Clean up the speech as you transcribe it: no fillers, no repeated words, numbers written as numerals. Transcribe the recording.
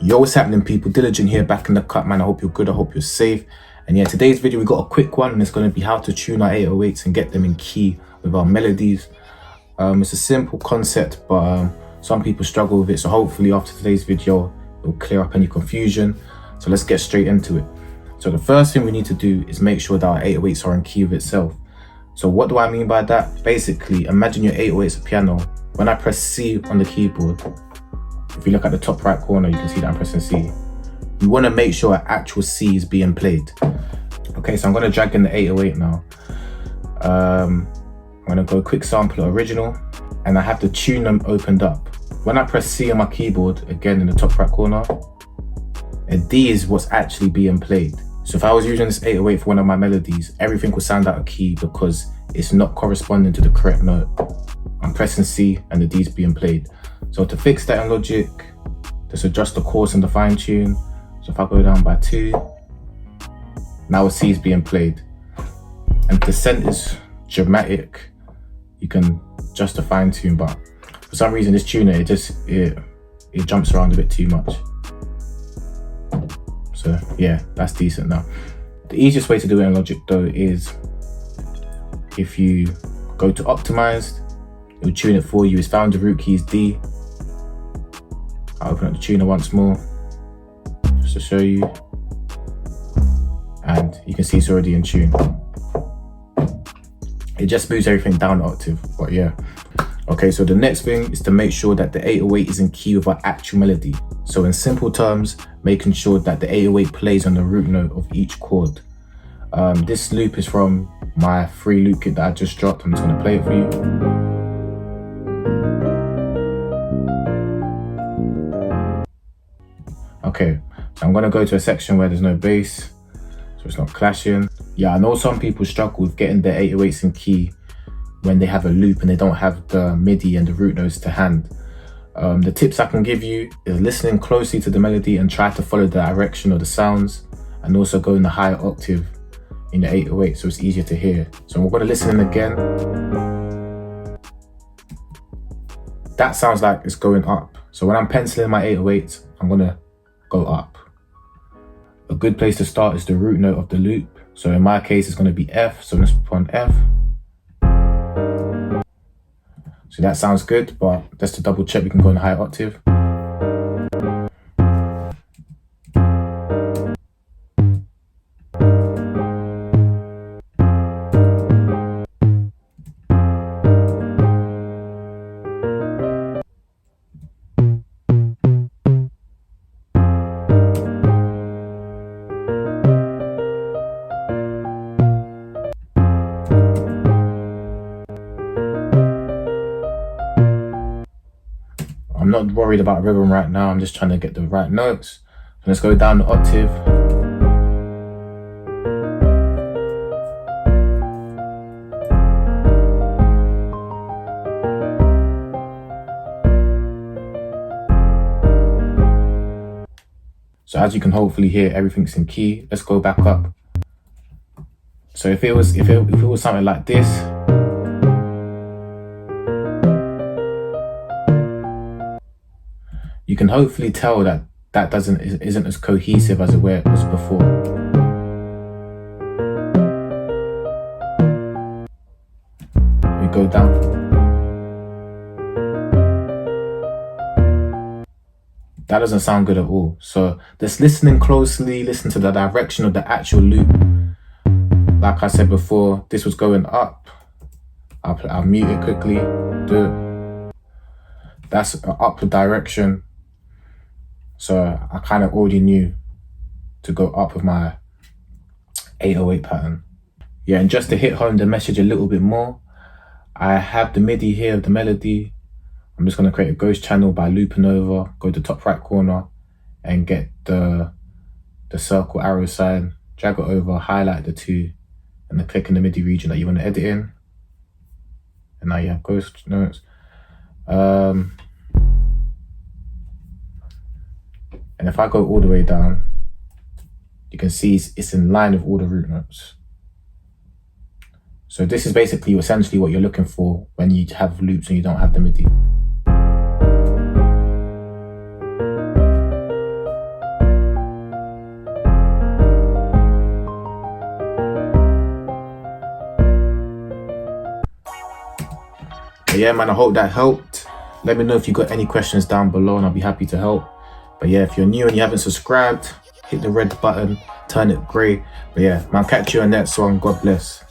Yo, what's happening, people? Diligent here, back in the cut, man. I hope you're good. I hope you're safe. And yeah, today's video, we got a quick one, and it's going to be how to tune our 808s and get them in key with our melodies. It's a simple concept, but some people struggle with it. So hopefully after today's video, it will clear up any confusion. So let's get straight into it. So the first thing we need to do is make sure that our 808s are in key of itself. So what do I mean by that? Basically, imagine your 808's a piano. When I press C on the keyboard, if you look at the top right corner, you can see that I'm pressing C. You want to make sure an actual C is being played. Okay, so I'm going to drag in the 808 now. I'm going to go quick sample original, and I have the tune them opened up. When I press C on my keyboard, again in the top right corner, a D is what's actually being played. So if I was using this 808 for one of my melodies, everything will sound out of key because it's not corresponding to the correct note. I'm pressing C and the D is being played. So to fix that in Logic, just adjust the coarse and the fine tune. So if I go down by 2, now a C is being played. And if the scent is dramatic, you can adjust the fine tune, but for some reason this tuner, it jumps around a bit too much. So yeah, that's decent now. The easiest way to do it in Logic though is if you go to optimized, it will tune it for you. It's found the root key is D. I'll open up the tuner once more, just to show you. And you can see it's already in tune. It just moves everything down an octave, but yeah. Okay, so the next thing is to make sure that the 808 is in key with our actual melody. So in simple terms, making sure that the 808 plays on the root note of each chord. This loop is from my free loop kit that I just dropped. I'm just gonna play it for you. Okay, so I'm gonna go to a section where there's no bass, so it's not clashing. Yeah, I know some people struggle with getting their 808s in key when they have a loop and they don't have the MIDI and the root notes to hand. The tips I can give you is listening closely to the melody and try to follow the direction of the sounds, and also go in the higher octave in the 808 so it's easier to hear. So we're gonna listen in again. That sounds like it's going up. So when I'm penciling my 808s, I'm gonna go up. A good place to start is the root note of the loop. So in my case, it's going to be F. So let's put on F. So that sounds good, but just to double check, we can go in a higher octave. I'm not worried about rhythm right now. I'm just trying to get the right notes. So let's go down the octave. So as you can hopefully hear, everything's in key. Let's go back up. So if it was something like this, you can hopefully tell that isn't as cohesive as it was before. We go down. That doesn't sound good at all. So just listening closely, listen to the direction of the actual loop. Like I said before, this was going up. I'll mute it quickly. That's an upward direction. So I kind of already knew to go up with my 808 pattern. Yeah, and just to hit home the message a little bit more, I have the MIDI here of the melody. I'm just going to create a ghost channel by looping over, go to the top right corner and get the circle arrow sign, drag it over, highlight the 2, and then click in the MIDI region that you want to edit in. And now you have ghost notes. And if I go all the way down, you can see it's in line with all the root notes. So this is basically essentially what you're looking for when you have loops and you don't have the MIDI. But yeah, man, I hope that helped. Let me know if you got any questions down below and I'll be happy to help. But yeah, if you're new and you haven't subscribed, hit the red button, turn it grey. But yeah, man, catch you on that song. God bless.